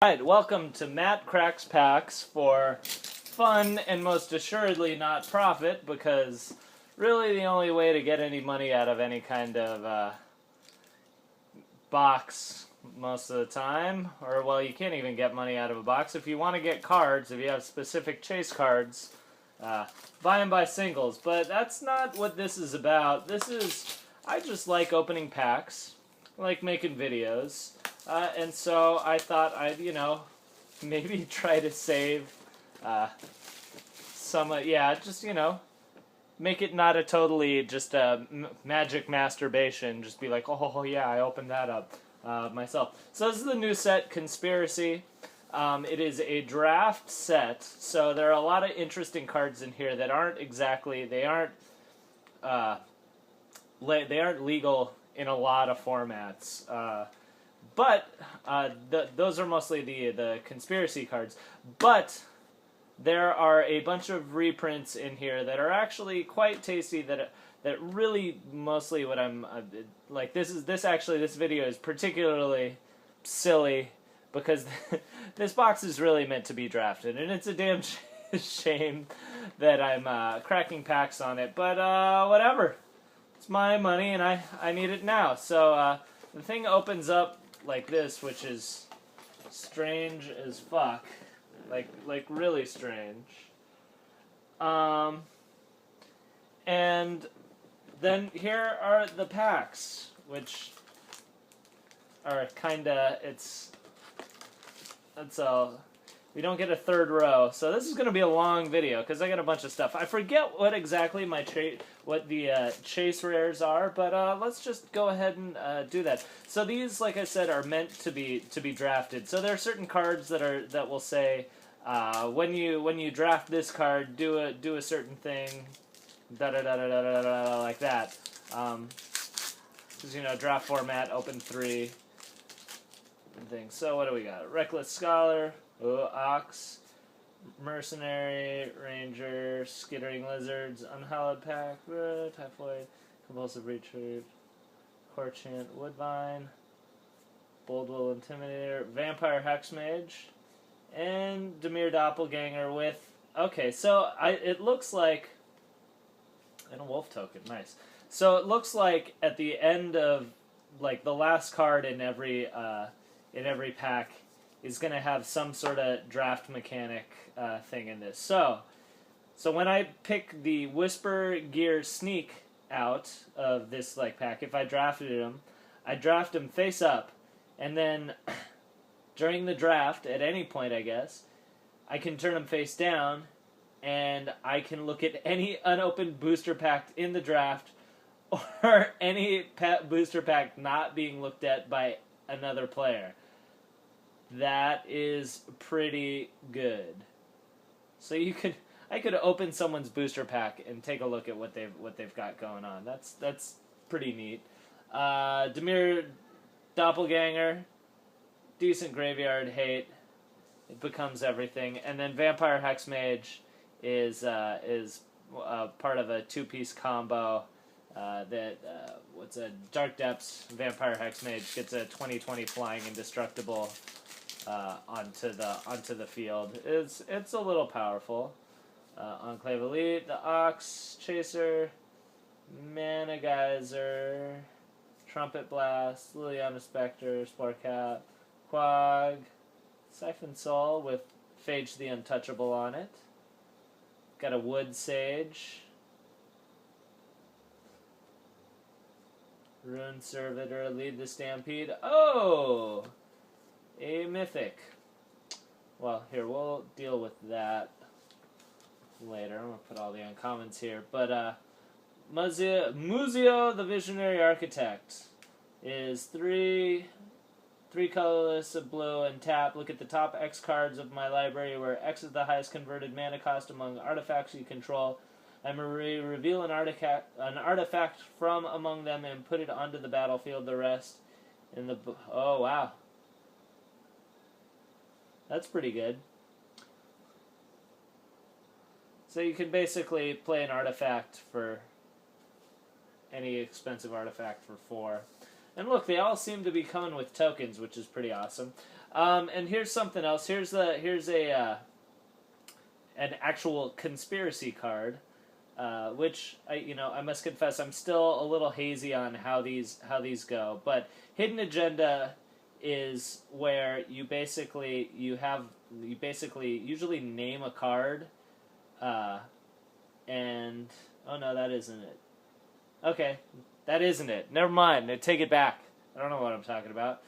Alright, welcome to Matt Cracks Packs for fun and most assuredly not profit, because really the only way to get any money out of any kind of box most of the time, or well, you can't even get money out of a box. If you want to get cards, if you have specific chase cards, buy them by singles. But that's not what this is about. I just like opening packs, I like making videos. And so I thought I'd, maybe try to save some, make it not a totally just a magic masturbation. Just be like, oh yeah, I opened that up myself. So this is the new set, Conspiracy. It is a draft set, so there are a lot of interesting cards in here that aren't exactly, they aren't legal in a lot of formats. But those are mostly the conspiracy cards. But there are a bunch of reprints in here that are actually quite tasty. That really mostly what I'm like. This video is particularly silly because this box is really meant to be drafted, and it's a damn shame that I'm cracking packs on it. But whatever, it's my money, and I need it now. So the thing opens up like this, which is strange as fuck, like really strange. And then here are the packs, which are kinda, that's all. We don't get a third row, so this is going to be a long video because I got a bunch of stuff. I forget what exactly the chase rares are, but let's just go ahead and do that. So these, like I said, are meant to be drafted. So there are certain cards that will say when you draft this card, do a certain thing, da da da da da da da, like that. Because draft format, open 3 things. So what do we got? Reckless Scholar. Ox, Mercenary, Ranger, Skittering Lizards, Unhallowed Pack, Typhoid, Compulsive Retreat, Corchant, Woodbine, Boldwill Intimidator, Vampire Hexmage, and Dimir Doppelganger with, okay, so it looks like, and a Wolf Token, nice. So it looks like at the end of, like, the last card in every pack is going to have some sort of draft mechanic thing in this. So when I pick the Whisper Gear Sneak out of this pack, if I drafted him, I draft him face up, and then during the draft, at any point I guess, I can turn him face down, and I can look at any unopened booster pack in the draft, or any booster pack not being looked at by another player. That is pretty good. So I could open someone's booster pack and take a look at what they've got going on. That's pretty neat. Dimir Doppelganger, decent graveyard hate. It becomes everything. And then Vampire Hexmage is part of a 2-piece combo. What's a Dark Depths Vampire Hexmage gets a 20/20 flying indestructible onto the field. It's a little powerful. Enclave Elite, the Ox Chaser, Mana Geyser, Trumpet Blast, Liliana Spectre, Sporecat, Quag, Siphon Soul with Phage the Untouchable on it. Got a Wood Sage, Rune Servitor, Lead the Stampede. Oh! A Mythic. Well, here, we'll deal with that later. I'm going to put all the uncommons here. But, Muzio, the Visionary Architect, is 3 colorless of blue and tap. Look at the top X cards of my library, where X is the highest converted mana cost among artifacts you control. I reveal an artifact from among them and put it onto the battlefield. The rest in the... Oh, wow. That's pretty good. So you can basically play an artifact for any expensive artifact for 4. And look, they all seem to be coming with tokens, which is pretty awesome. And here's something else. Here's a an actual conspiracy card, which I must confess I'm still a little hazy on how these go. But hidden agenda is where you basically usually name a card, and oh no, that isn't it. Okay, that isn't it. Never mind. I take it back. I don't know what I'm talking about.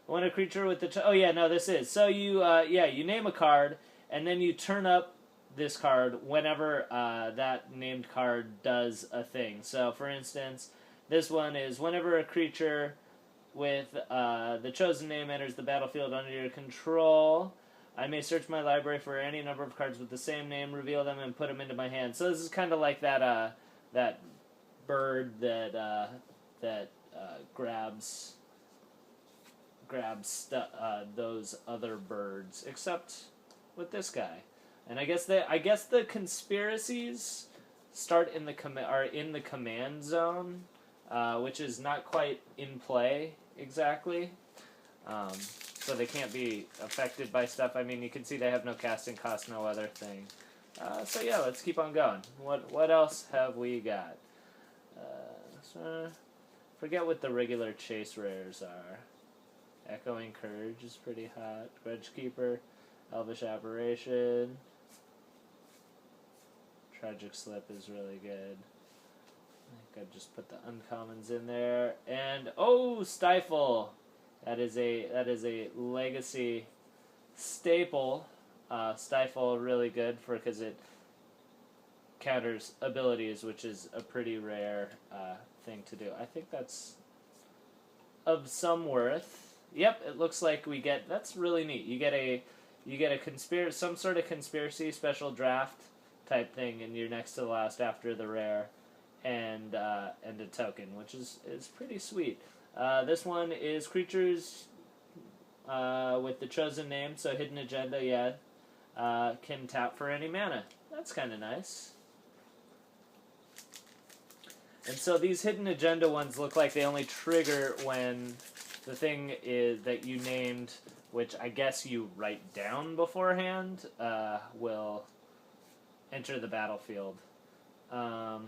When a creature with the oh yeah, no, this is. So you name a card, and then you turn up this card whenever that named card does a thing. So for instance, this one is whenever a creature with the chosen name enters the battlefield under your control, I may search my library for any number of cards with the same name, reveal them, and put them into my hand. So this is kind of like that bird that grabs those other birds, except with this guy. And I guess the conspiracies start in the are in the command zone, which is not quite in play exactly. So they can't be affected by stuff. I mean, you can see they have no casting cost, no other thing. So yeah, let's keep on going. What else have we got? Forget what the regular chase rares are. Echoing Courage is pretty hot. Grudge Keeper, Elvish Aberration. Tragic Slip is really good. I think I just put the uncommons in there. And oh, Stifle. That is a legacy staple. Stifle really good because it counters abilities, which is a pretty rare thing to do. I think that's of some worth. Yep, it looks like we get. That's really neat. You get a some sort of conspiracy special draft type thing, and you're next to the last after the rare, and a token, which is pretty sweet. This one is creatures with the chosen name, so hidden agenda. Yeah, can tap for any mana. That's kind of nice. And so these hidden agenda ones look like they only trigger when the thing is that you named, which I guess you write down beforehand, will enter the battlefield. Alright,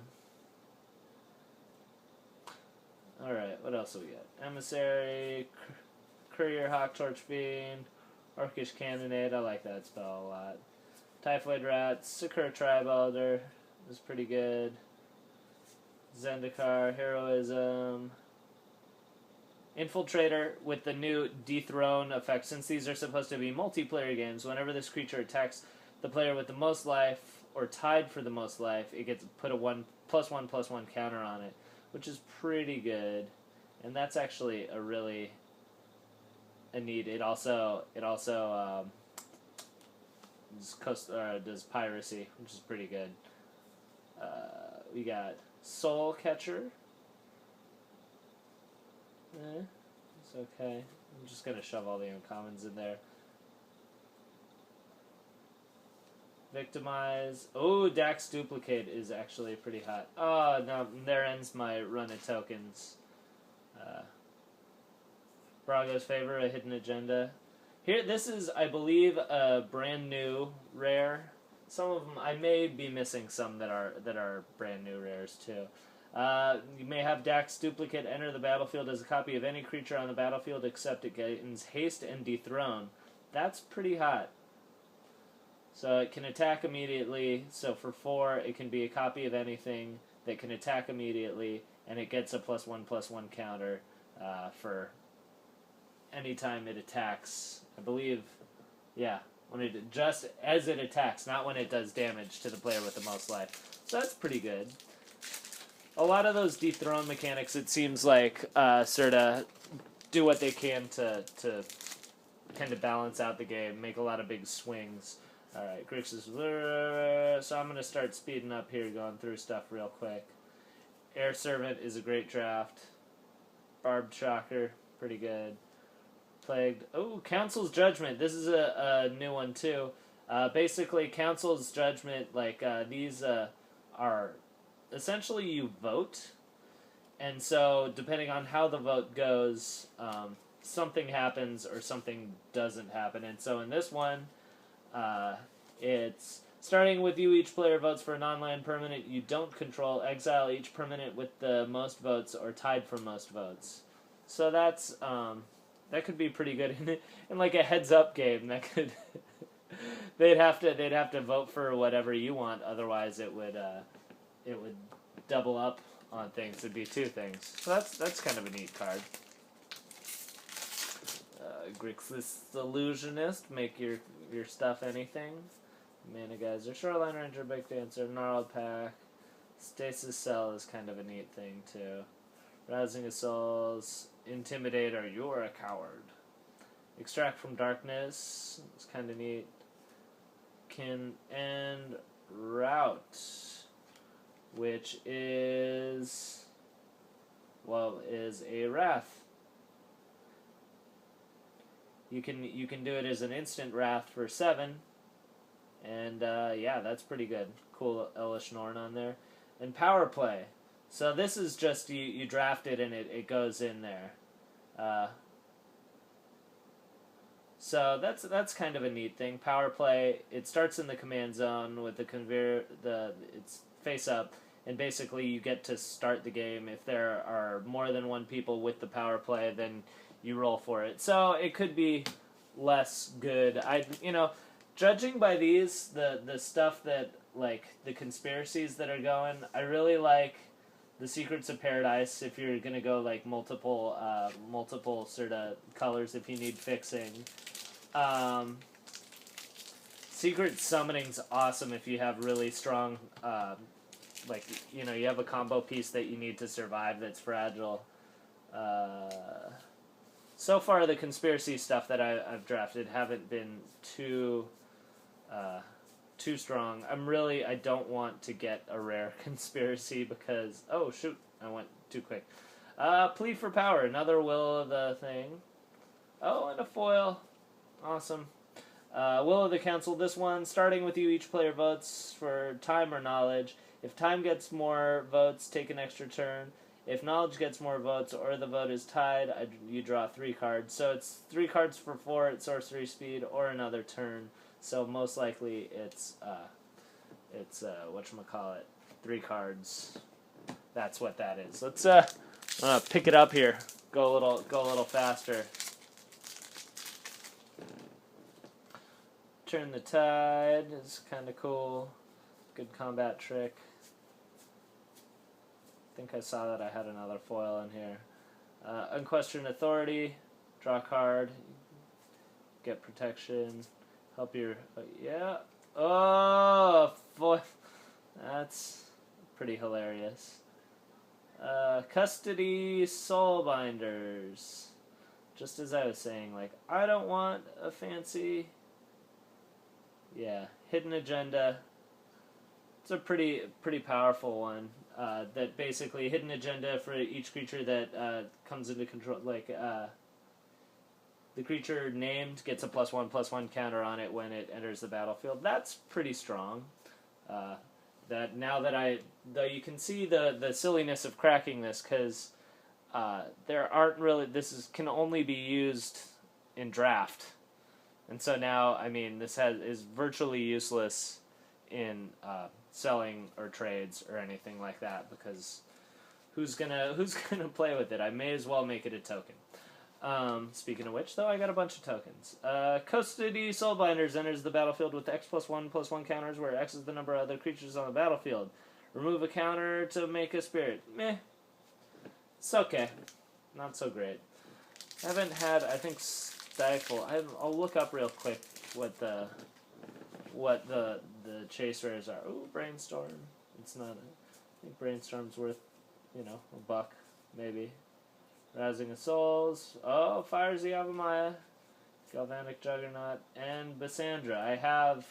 what else do we got? Emissary, Courier, Hawk, Torch Fiend, Orcish Cannonade, I like that spell a lot. Typhoid Rat, Sakura Tribe Elder is pretty good. Zendikar, Heroism. Infiltrator with the new dethrone effect. Since these are supposed to be multiplayer games, whenever this creature attacks the player with the most life or tied for the most life, it gets put a +1/+1 counter on it, which is pretty good. And that's actually a really neat. It also does piracy, which is pretty good. We got Soul Catcher. It's okay. I'm just going to shove all the uncommons in there. Victimize. Oh, Dax Duplicate is actually pretty hot. Oh, no, there ends my run of tokens. Brago's Favor, a hidden agenda. Here, this is, I believe, a brand new rare. Some of them, I may be missing some that are brand new rares too. You may have Dax Duplicate enter the battlefield as a copy of any creature on the battlefield except it gains haste and dethrone. That's pretty hot. So it can attack immediately. So for 4, it can be a copy of anything that can attack immediately, and it gets a +1/+1 counter for any time it attacks. I believe, yeah, when it just as it attacks, not when it does damage to the player with the most life. So that's pretty good. A lot of those dethrone mechanics, it seems like, sort of do what they can to kind of balance out the game, make a lot of big swings. All right, Grix is so I'm gonna start speeding up here, going through stuff real quick. Air Servant is a great draft. Barbed Shocker, pretty good. Plagued. Oh, Council's Judgment. This is a new one too. Basically, Council's Judgment, like these are essentially you vote, and so depending on how the vote goes, something happens or something doesn't happen. And so in this one, it's starting with you, each player votes for a non-land permanent you don't control. Exile each permanent with the most votes or tied for most votes. So that's that could be pretty good in like a heads-up game. That could they'd have to vote for whatever you want. Otherwise, it would double up on things. It'd be two things. So that's kind of a neat card. Grixis Illusionist, make your stuff anything. Mana Geyser, Shoreline Ranger, Big Dancer, Gnarled Pack. Stasis Cell is kind of a neat thing too. Rousing of Souls, Intimidator, you're a coward. Extract from Darkness, it's kind of neat. Kin and Route, which is a Wrath. You can do it as an instant Wrath for 7, and yeah, that's pretty good. Cool Elish Norn on there, and Power Play. So this is just you draft it and it goes in there. So that's kind of a neat thing. Power Play. It starts in the command zone with it's face up, and basically you get to start the game. If there are more than one people with the Power Play, then you roll for it. So it could be less good. Judging by these, the stuff that, like, the conspiracies that are going, I really like the Secrets of Paradise if you're going to go, like, multiple sort of colors if you need fixing. Secret Summoning's awesome if you have really strong, you have a combo piece that you need to survive that's fragile. So far, the conspiracy stuff that I've drafted haven't been too strong. I don't want to get a rare conspiracy because, oh shoot, I went too quick. Plea for Power, another Will of the thing. Oh, and a foil. Awesome. Will of the Council, this one, starting with you, each player votes for time or knowledge. If time gets more votes, take an extra turn. If knowledge gets more votes or the vote is tied, you draw 3 cards. So it's 3 cards for 4 at sorcery speed or another turn. So most likely it's whatchamacallit, 3 cards. That's what that is. Let's pick it up here. Go a little faster. Turn the Tide is kind of cool. Good combat trick. I think I saw that I had another foil in here. Unquestioned Authority, draw a card, get protection, help your... yeah. Oh, foil. That's pretty hilarious. Custody Soulbinders. Just as I was saying, like, I don't want a fancy... yeah, Hidden Agenda. It's a pretty powerful one. That basically, Hidden Agenda for each creature that comes into control, like, the creature named gets a +1/+1 counter on it when it enters the battlefield. That's pretty strong. That now that though you can see the silliness of cracking this, because there aren't really, can only be used in draft. And so now, I mean, this is virtually useless in selling or trades or anything like that, because who's gonna play with it? I may as well make it a token. Speaking of which, though, I got a bunch of tokens. Custody Soulbinders enters the battlefield with X +1/+1 counters, where X is the number of other creatures on the battlefield. Remove a counter to make a spirit. Meh. It's okay. Not so great. I haven't had, I think, Stifle. I'll look up real quick what the chase rares are. Ooh, Brainstorm. It's not. I think Brainstorm's worth, $1, maybe. Rousing of Souls. Oh, Fires the Avamaya. Galvanic Juggernaut. And Bassandra. I have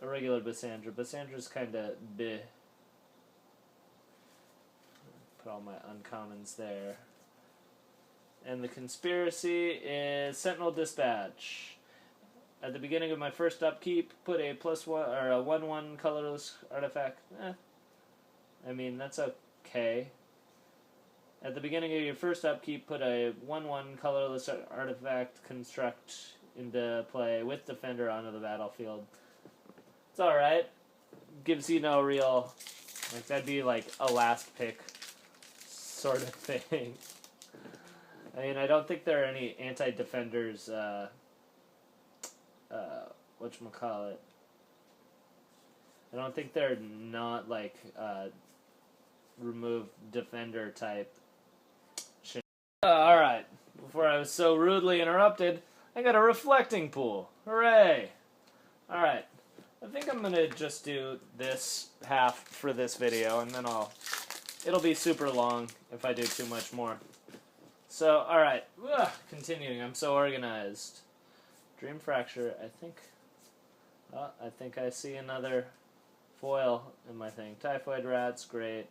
a regular Bassandra. Bassandra's kind of bleh. Put all my uncommons there. And the conspiracy is Sentinel Dispatch. At the beginning of my first upkeep, put a +1 or a 1/1 colorless artifact. I mean, that's okay. At the beginning of your first upkeep, put a 1/1 colorless artifact construct into play with Defender onto the battlefield. It's alright. Gives you no real... Like, that'd be like a last pick sort of thing. I mean, I don't think there are any anti-defenders, whatchamacallit. I don't think they're not, like, remove defender type shit. Alright. Before I was so rudely interrupted, I got a reflecting pool. Hooray! Alright. I think I'm gonna just do this half for this video, and then it'll be super long if I do too much more. So, alright. Continuing. I'm so organized. Dream Fracture, I think I see another foil in my thing. Typhoid Rats, great.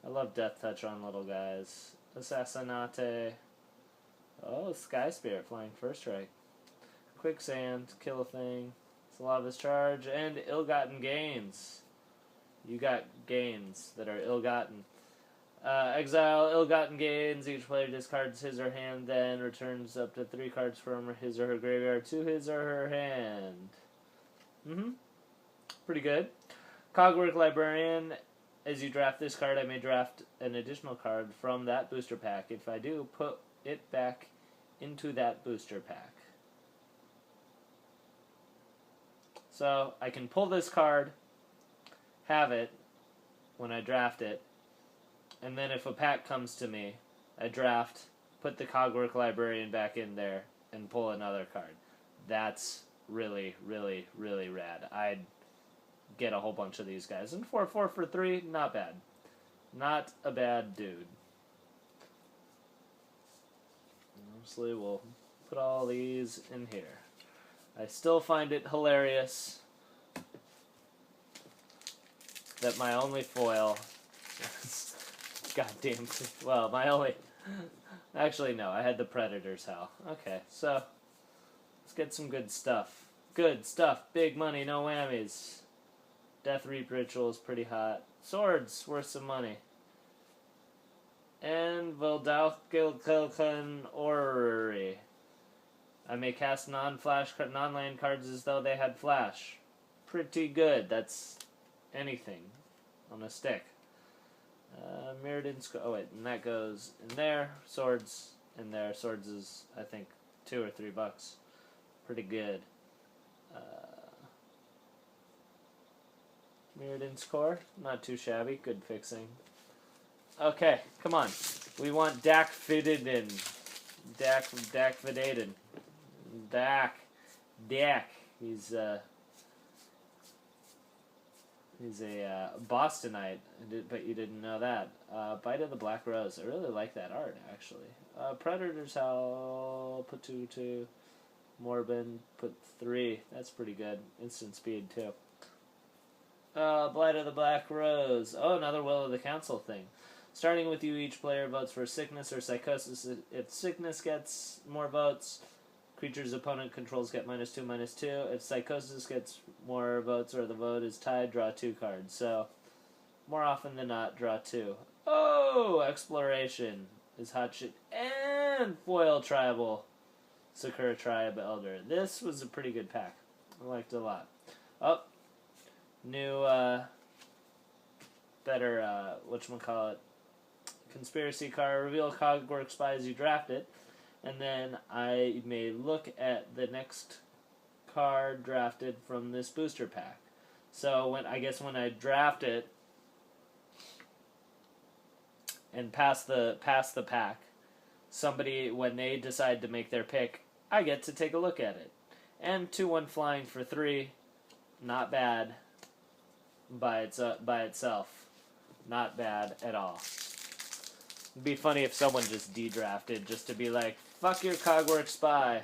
I love Death Touch on little guys. Assassinate. Oh, Sky Spirit flying first strike. Quicksand, kill a thing. Lava's Charge, and Ill-Gotten Gains. You got gains that are ill-gotten. Exile Ill-Gotten Gains. Each player discards his or her hand, then returns up to 3 cards from his or her graveyard to his or her hand. Pretty good. Cogwork Librarian. As you draft this card, I may draft an additional card from that booster pack. If I do, put it back into that booster pack. So, I can pull this card, have it, when I draft it, and then if a pack comes to me, I draft, put the Cogwork Librarian back in there, and pull another card. That's really, really, really rad. I'd get a whole bunch of these guys. And 4/4 for 3, not bad. Not a bad dude. Mostly we'll put all these in here. I still find it hilarious that my only foil goddamn, well, my only, actually no, I had the Predator's Howl. Okay, so, let's get some good stuff. Good stuff, big money, no whammies. Death Reap Ritual is pretty hot. Swords, worth some money. And Vildalkilkilkan Orrery. I may cast non-land cards as though they had flash. Pretty good. That's anything on a stick. Mirrodin. Oh wait, and that goes in there. Swords in there. Swords is, I think, $2 or $3. Pretty good. Mirrodin's Core. Not too shabby. Good fixing. Okay, come on. We want Dak fitted in. Dak fitted. Dak. He's a Bostonite, but you didn't know that. Bite of the Black Rose. I really like that art, actually. Predator's Howl. Put 2/2. Morbin. Put 3. That's pretty good. Instant speed, too. Blight of the Black Rose. Oh, another Will of the Council thing. Starting with you, each player votes for Sickness or Psychosis. If Sickness gets more votes, creatures opponent controls get -2/-2. If Psychosis gets more votes or the vote is tied, draw 2 cards. So, more often than not, draw 2. Oh, Exploration is hot shit. And Foil Tribal. Sakura Tribe Elder. This was a pretty good pack. I liked it a lot. Oh, new, better, whatchamacallit, Conspiracy card. Reveal Cogwork Spy as you draft it. And then I may look at the next card drafted from this booster pack. So when I draft it and pass the pack, somebody, when they decide to make their pick, I get to take a look at it. And 2/1 flying for 3, not bad by itself. Not bad at all. It'd be funny if someone just de-drafted just to be like, fuck your Cogwork Spy.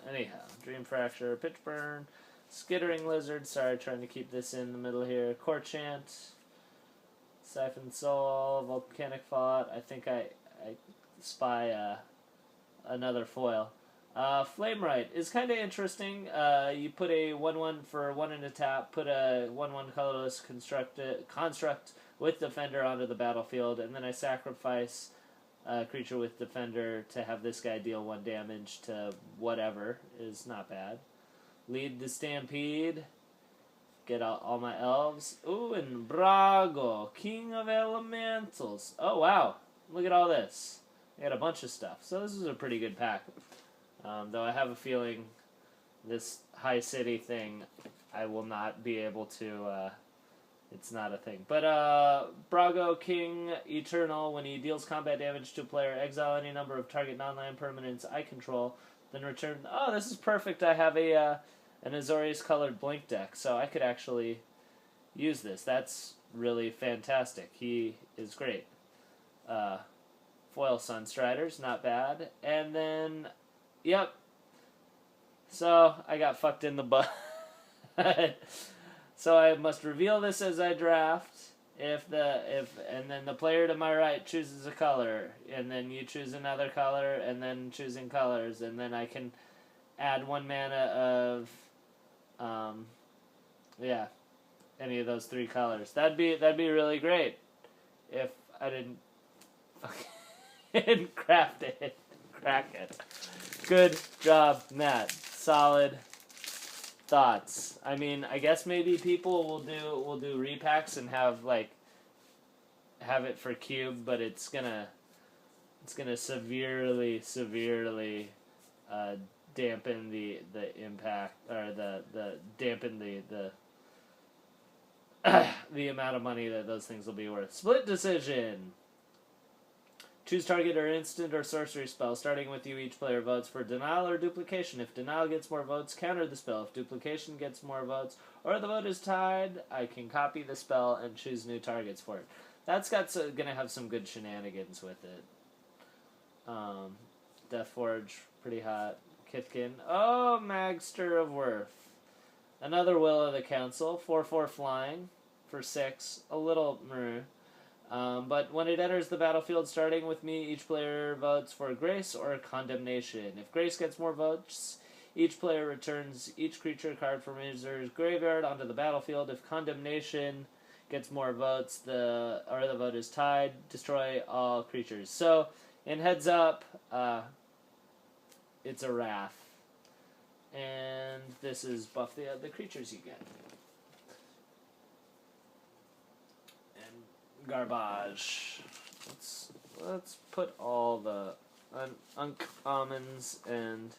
Anyhow, Dream Fracture, Pitch Burn, Skittering Lizard, sorry, trying to keep this in the middle here, Court Chant, Siphon Soul, Volcanic Fallout, I think I spy another foil. Flame Right is kind of interesting. You put a 1/1 for 1 in a tap, put a 1/1 colorless construct with Defender onto the battlefield, and then I sacrifice a creature with Defender to have this guy deal 1 damage to whatever. Is not bad. Lead the Stampede. Get out all my elves. Ooh, and Brago, King of Elementals. Oh, wow. Look at all this. I got a bunch of stuff. So this is a pretty good pack. Though I have a feeling this High City thing, I will not be able to, it's not a thing. But, Brago, King Eternal, when he deals combat damage to a player, exile any number of target non-land permanents I control, then return... Oh, this is perfect. I have an Azorius colored blink deck, so I could actually use this. That's really fantastic. He is great. Foil Sunstriders, not bad. And then, yep. So I got fucked in the butt. So I must reveal this as I draft. And then the player to my right chooses a color, and then you choose another color, and then choosing colors, and then I can add 1 mana of, yeah, any of those 3 colors. That'd be really great if I didn't craft it, crack it. Good job, Matt. Solid thoughts. I mean, I guess maybe people will do repacks and have it for cube, but it's gonna severely dampen the impact, or dampen the the amount of money that those things will be worth. Split decision. Choose target or instant or sorcery spell. Starting with you, each player votes for denial or duplication. If denial gets more votes, counter the spell. If duplication gets more votes, or the vote is tied, I can copy the spell and choose new targets for it. That's gonna have some good shenanigans with it. Deathforge, pretty hot. Kithkin. Oh, Magster of Worth. Another Will of the Council. 4/4 flying for 6. A little meh. But when it enters the battlefield, starting with me, each player votes for Grace or Condemnation. If Grace gets more votes, each player returns each creature card from his or his graveyard onto the battlefield. If Condemnation gets more votes, the vote is tied, destroy all creatures. So, in Heads Up, it's a Wrath. And this is buff the creatures you get. Garbage. Let's put all the uncommons and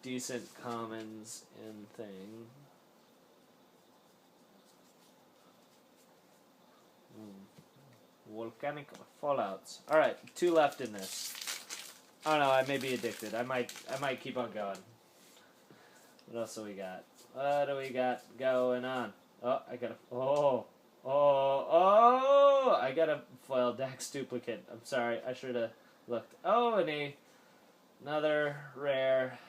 decent commons in thing. Volcanic fallouts. All right, 2 left in this. I don't know. I may be addicted. I might keep on going. What else do we got? What do we got going on? Oh, I gotta. I got a foil Dax duplicate. I'm sorry, I should have looked. Oh, and another rare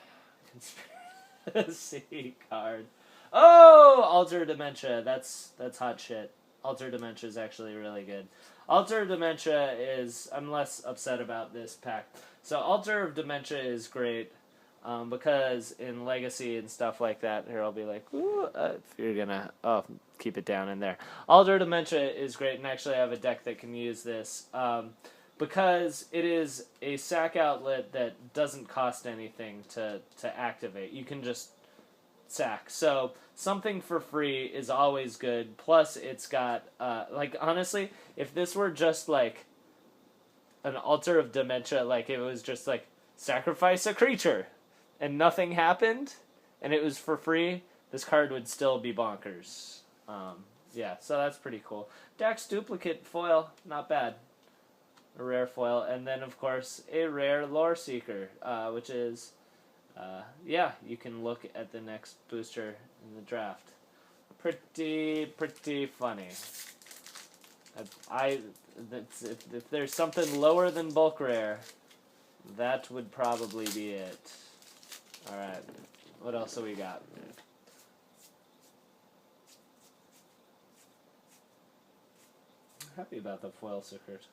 conspiracy card. Oh, Alter Dementia. That's hot shit. Alter Dementia is actually really good. Alter Dementia is... I'm less upset about this pack. So Alter of Dementia is great. Because in Legacy and stuff like that, here I'll be like, ooh, if you're gonna, keep it down in there. Alter Dementia is great, and actually I have a deck that can use this, because it is a sack outlet that doesn't cost anything to activate. You can just sack. So something for free is always good, plus it's got, honestly, if this were just, an Altar of Dementia, it was just, sacrifice a creature, and nothing happened, and it was for free, this card would still be bonkers. Yeah, so that's pretty cool. Dax Duplicate foil, not bad. A rare foil, and then, of course, a rare Lore Seeker, which is, you can look at the next booster in the draft. Pretty funny. If there's something lower than bulk rare, that would probably be it. Alright, what else do we got? Happy about the foil secret.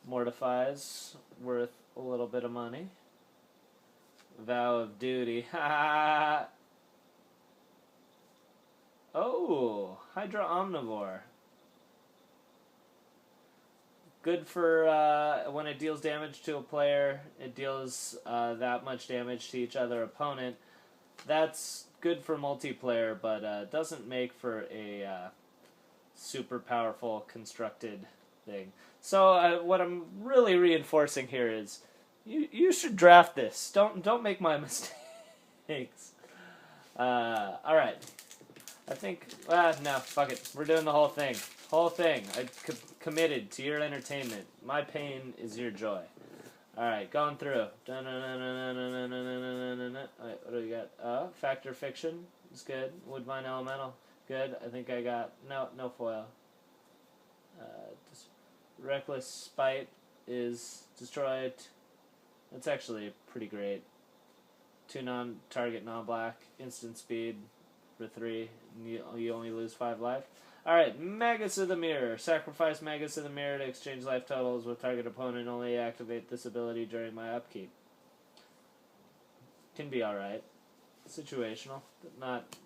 Mortifies, worth a little bit of money. Vow of Duty. Ha! Oh, Hydra Omnivore. Good for when it deals damage to a player, it deals that much damage to each other opponent. That's good for multiplayer, but doesn't make for a super powerful constructed thing. So what I'm really reinforcing here is you should draft this. Don't make my mistakes. All right. I think no, fuck it. We're doing the whole thing. Whole thing. I committed to your entertainment. My pain is your joy. All right, going through. Alright, what do we got? Factor Fiction is good. Woodbine Elemental, good. I think I got no foil. Just Reckless Spite is destroyed. That's actually pretty great. 2 non-target non-black, instant speed for 3. You only lose 5 life. Alright, Magus of the Mirror. Sacrifice Magus of the Mirror to exchange life totals with target opponent. Only activate this ability during my upkeep. Can be alright. Situational, but not...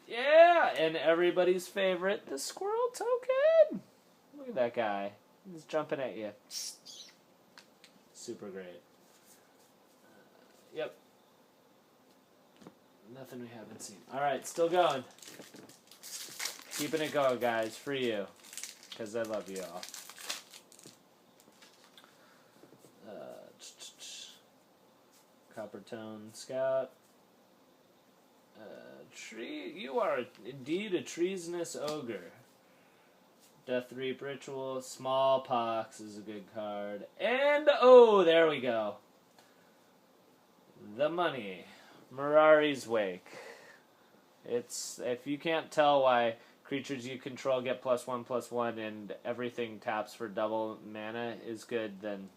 Yeah! And everybody's favorite, the Squirrel Token! Look at that guy. He's jumping at you. Super great. Yep. Nothing we haven't seen. Alright, still going. Keeping it going, guys, for you. Because I love you all. Coppertone Scout. You are indeed a treasonous ogre. Death Reap Ritual. Smallpox is a good card. And, oh, there we go. The money. Mirari's Wake. It's, if you can't tell why creatures you control get +1/+1 and everything taps for double mana is good, then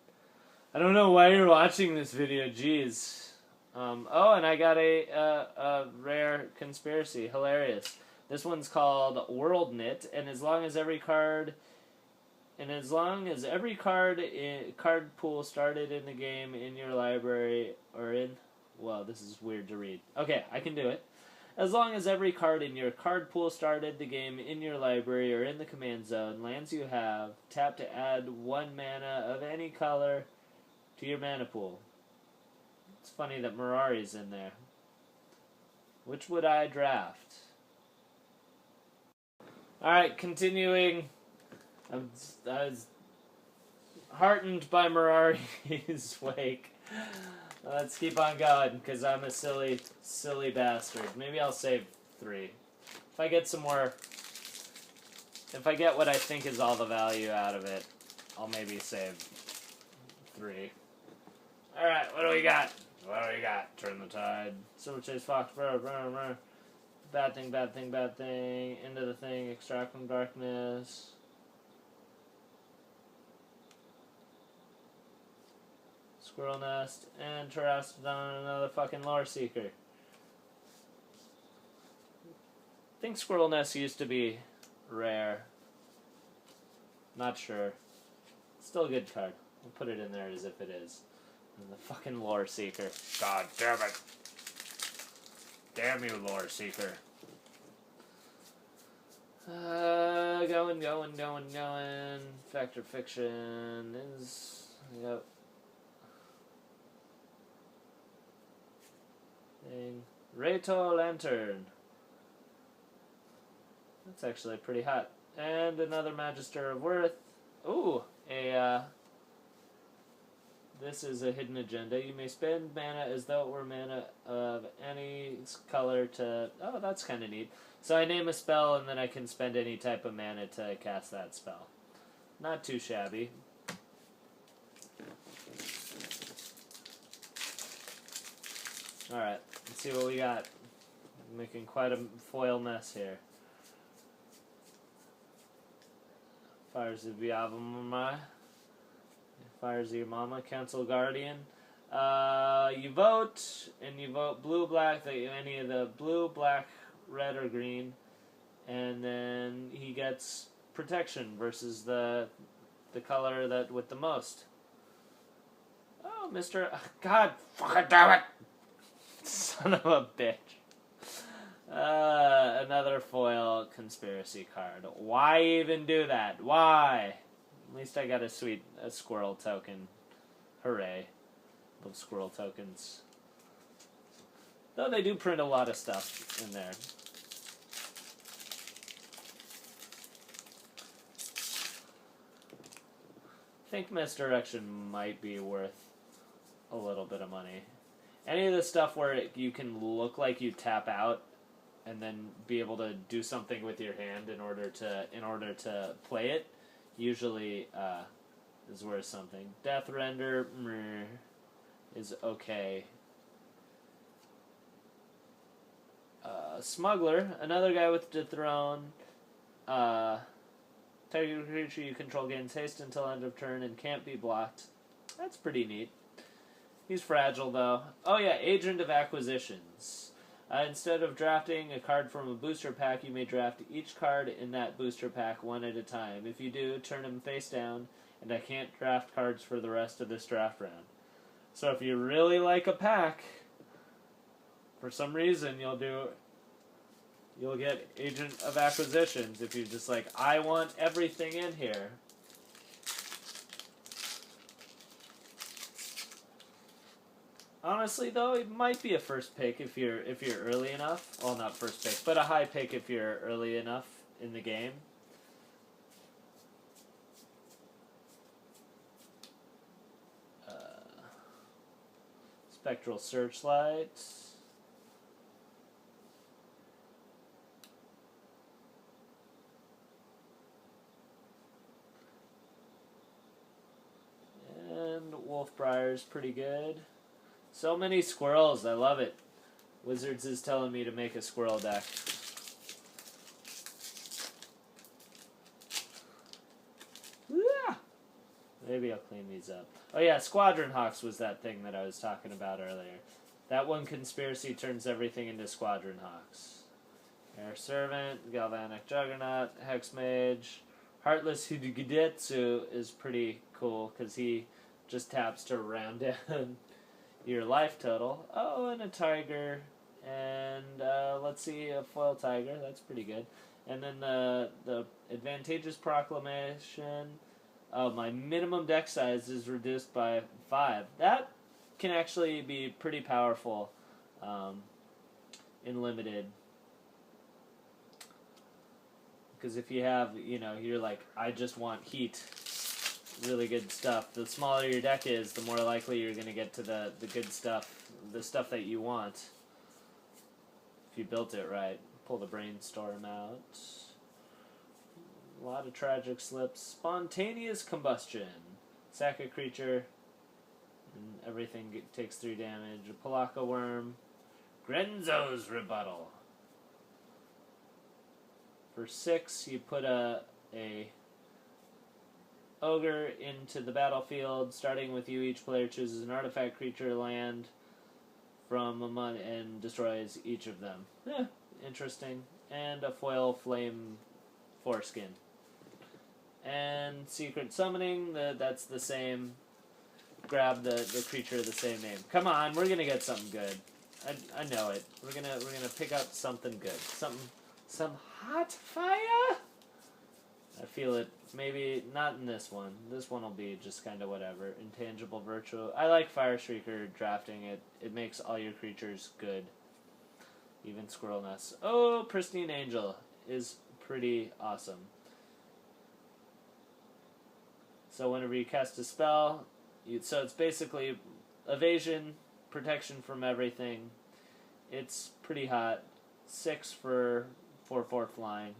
I don't know why you're watching this video, jeez. Oh, and I got a rare conspiracy, hilarious. This one's called World Knit, and as long as every card card pool started in the game in your library or in, well, this is weird to read. Okay, I can do it. As long as every card in your card pool started the game in your library or in the command zone, lands you have, tap to add 1 mana of any color to your mana pool. It's funny that Mirari's in there. Which would I draft? Alright, continuing. I was heartened by Mirari's Wake. Let's keep on going, because I'm a silly, silly bastard. Maybe I'll save 3. If I get some more... If I get what I think is all the value out of it, I'll maybe save 3. Alright, what do we got? What do we got? Turn the Tide. Silver Chase Fox. Bad thing, bad thing, bad thing. Into the thing. Extract from darkness. Squirrel Nest, and Terrastodon, another fucking Lore Seeker. I think Squirrel Nest used to be rare. Not sure. Still a good card. We'll put it in there as if it is. And the fucking Lore Seeker. God damn it. Damn you, Lore Seeker. Going. Factor Fiction is... Yep. Rayto Lantern. That's actually pretty hot. And another Magister of Worth. Ooh, this is a hidden agenda. You may spend mana as though it were mana of any color to... Oh, that's kind of neat. So I name a spell and then I can spend any type of mana to cast that spell. Not too shabby. Alright, let's see what we got. I'm making quite a foil mess here. Fires of Yavamama. Fires of your mama. Council Guardian. You vote, and you vote blue, black, any of the blue, black, red, or green. And then he gets protection versus the color that with the most. Oh, Mr. God fucking damn it! Son of a bitch. Another foil conspiracy card. Why even do that? Why? At least I got a squirrel token. Hooray. Love squirrel tokens. Though they do print a lot of stuff in there. I think Misdirection might be worth a little bit of money. Any of the stuff where you can look like you tap out and then be able to do something with your hand in order to play it, usually is worth something. Death Render is okay. Smuggler, another guy with dethrone. Target creature you control gains haste until end of turn and can't be blocked. That's pretty neat. He's fragile, though. Oh, yeah, Agent of Acquisitions. Instead of drafting a card from a booster pack, you may draft each card in that booster pack one at a time. If you do, turn him face down, and I can't draft cards for the rest of this draft round. So if you really like a pack, for some reason you'll get Agent of Acquisitions if you're just like, I want everything in here. Honestly, though, it might be a first pick if you're early enough. Well, not first pick, but a high pick if you're early enough in the game. Spectral Searchlight. And Wolfbriar's pretty good. So many squirrels, I love it. Wizards is telling me to make a squirrel deck. Yeah. Maybe I'll clean these up. Oh yeah, Squadron Hawks was that thing that I was talking about earlier. That one conspiracy turns everything into Squadron Hawks. Air Servant, Galvanic Juggernaut, Hexmage. Heartless Hidegidetsu is pretty cool because he just taps to round down your life total. Oh, and a tiger. And let's see, a foil tiger. That's pretty good. And then the Advantageous Proclamation. Oh, my minimum deck size is reduced by 5. That can actually be pretty powerful in limited. Because if you have, you're like, I just want heat. Really good stuff. The smaller your deck is, the more likely you're going to get to the good stuff, the stuff that you want. If you built it right. Pull the Brainstorm out. A lot of tragic slips. Spontaneous Combustion. Sack a creature, and everything takes 3 damage. A Palaka Worm. Grenzo's Rebuttal. For 6, you put a Ogre into the battlefield. Starting with you, each player chooses an artifact, creature, land from among and destroys each of them. Yeah, interesting. And a foil flame foreskin. And Secret Summoning, that's the same. Grab the creature of the same name. Come on, we're gonna get something good. I know it. We're gonna pick up something good. Some hot fire. I feel it. Maybe not in this one. This one will be just kind of whatever. Intangible Virtue. I like Fire Shrieker drafting it. It makes all your creatures good. Even Squirrel Nest. Oh, Pristine Angel is pretty awesome. So whenever you cast a spell, so it's basically evasion, protection from everything. It's pretty hot. 6 for 4/4 flying.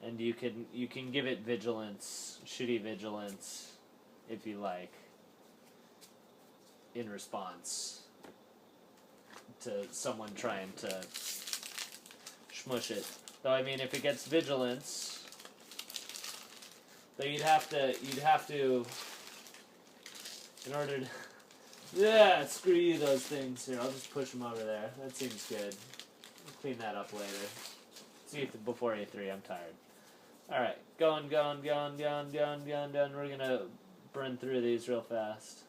And you can give it vigilance, shitty vigilance, if you like, in response to someone trying to smush it. Though I mean, if it gets vigilance, though you'd have to, in order to, yeah, screw you those things here. I'll just push them over there. That seems good. I'll clean that up later. See if before A3. I'm tired. Alright, going. We're gonna burn through these real fast.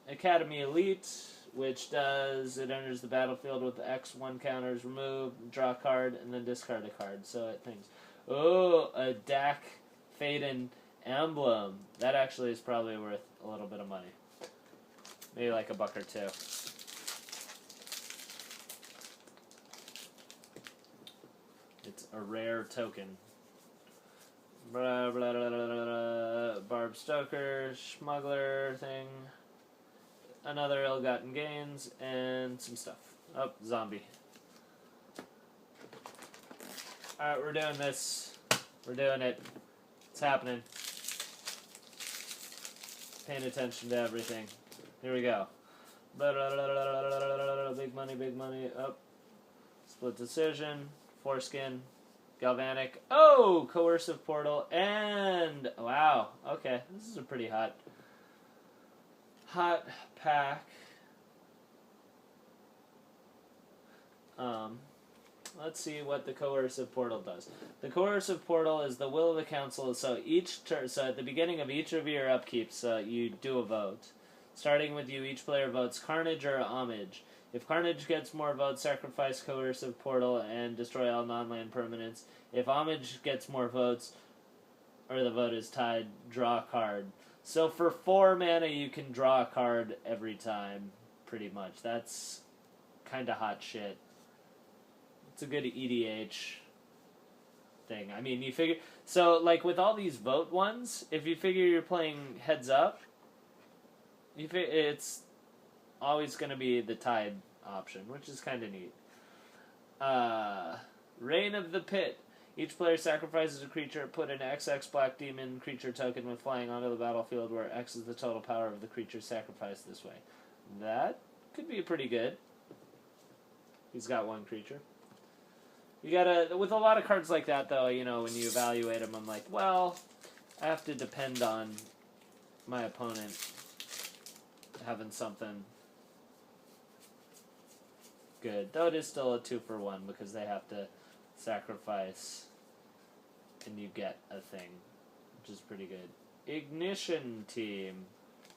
Academy Elite, which does, it enters the battlefield with the X1 counters, remove, draw a card, and then discard a card. So it thinks, oh, a Dak Faden emblem. That actually is probably worth a little bit of money. Maybe like $1 or $2. It's a rare token. Blah, blah, blah, blah, blah. Barb Stoker, Smuggler thing. Another Ill-Gotten Gains, and some stuff. Oh, zombie. Alright, we're doing this. We're doing it. It's happening. Paying attention to everything. Here we go. Big money, big money. Up. Split decision. Foreskin. Galvanic. Oh! Coercive Portal. And... wow. Okay. This is a pretty hot pack. Let's see what the Coercive Portal does. The Coercive Portal is the will of the council. So each turn, so at the beginning of each of your upkeeps, you do a vote. Starting with you, each player votes Carnage or Homage. If Carnage gets more votes, sacrifice Coercive Portal and destroy all non-land permanents. If Homage gets more votes, or the vote is tied, draw a card. So for 4 mana, you can draw a card every time, pretty much. That's kind of hot shit. It's a good EDH thing. I mean, you figure... So, like, with all these vote ones, if you figure you're playing heads up, it's always going to be the tied option, which is kind of neat. Reign of the Pit. Each player sacrifices a creature, put an XX Black Demon creature token with flying onto the battlefield where X is the total power of the creature sacrificed this way. That could be pretty good. He's got 1 creature. You gotta, with a lot of cards like that though, you know, when you evaluate them, I'm like, well, I have to depend on my opponent having something good. Though it is still a 2-for-1 because they have to sacrifice and you get a thing, which is pretty good. Ignition Team.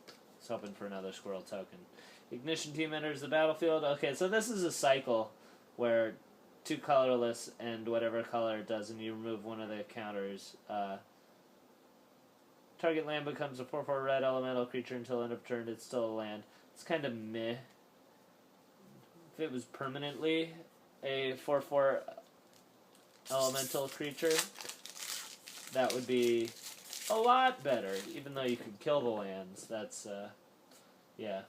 I was hoping for another squirrel token. Ignition Team enters the battlefield. Okay, so this is a cycle where 2 colorless and whatever color it does, and you remove one of the counters. Target land becomes a 4/4 red elemental creature until end of turn. It's still a land. It's kind of meh. If it was permanently a 4/4 elemental creature, that would be a lot better, even though you could kill the lands. That's, yeah.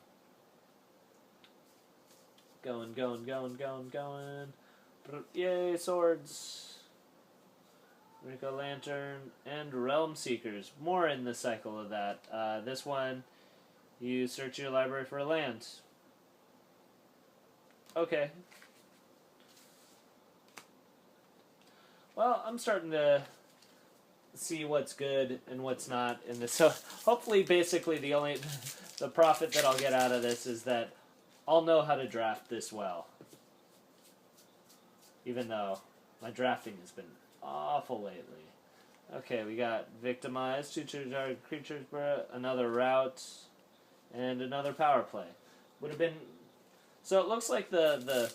Going. Yay, swords. Rico Lantern and Realm Seekers. More in the cycle of that. This one, you search your library for a land. Okay. Well, I'm starting to see what's good and what's not in this. So hopefully, basically, the profit that I'll get out of this is that I'll know how to draft this well. Even though my drafting has been awful lately. Okay, we got Victimized, 2 target creatures, another Route, and another Power Play. Would have been... So it looks like the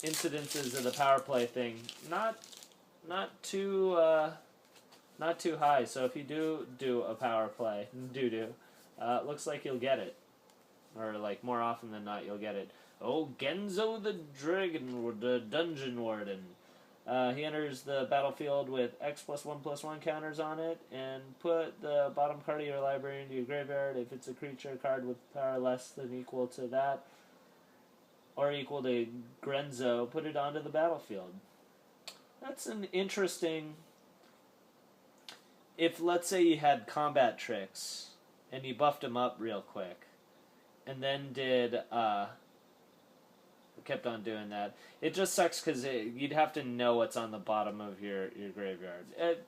incidences of the Power Play thing, not too high. So if you do a Power Play, looks like you'll get it. Or, like, more often than not, you'll get it. Oh, Genzo the Dungeon Warden. He enters the battlefield with X+1/+1 counters on it, and put the bottom card of your library into your graveyard. If it's a creature card with power less than equal to that, or equal to Grenzo, put it onto the battlefield. That's an interesting... If, let's say, you had combat tricks, and you buffed them up real quick, and then kept on doing that. It just sucks because you'd have to know what's on the bottom of your graveyard. I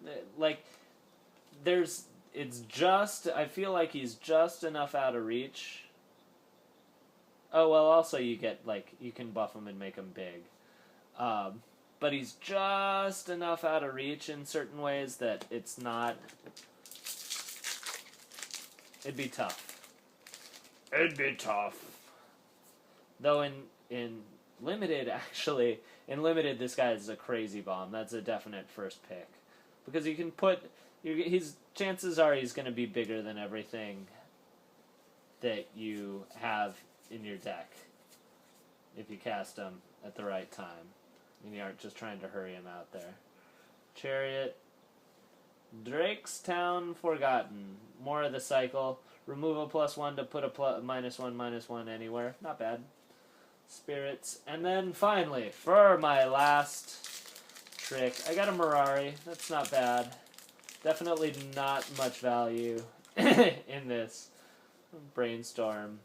feel like he's just enough out of reach. Oh, well, also you can buff him and make him big. But he's just enough out of reach in certain ways that it's not It'd be tough. It'd be tough. Though in limited, actually, in limited, this guy is a crazy bomb. That's a definite first pick. Because you can put... chances are he's going to be bigger than everything that you have in your deck. If you cast him at the right time. And you aren't just trying to hurry him out there. Chariot. Drakestown Forgotten. More of the cycle. Remove a +1 to put a -1/-1 anywhere. Not bad. Spirits. And then finally, for my last trick, I got a Mirari. That's not bad. Definitely not much value in this. Brainstorm.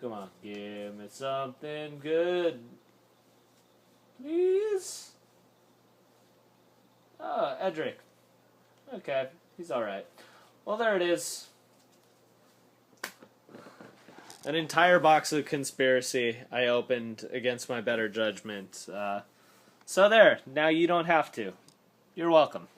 Come on, give me something good. Please? Oh, Edric. Okay, he's alright. Well, there it is. An entire box of Conspiracy I opened against my better judgment. So there, now you don't have to. You're welcome.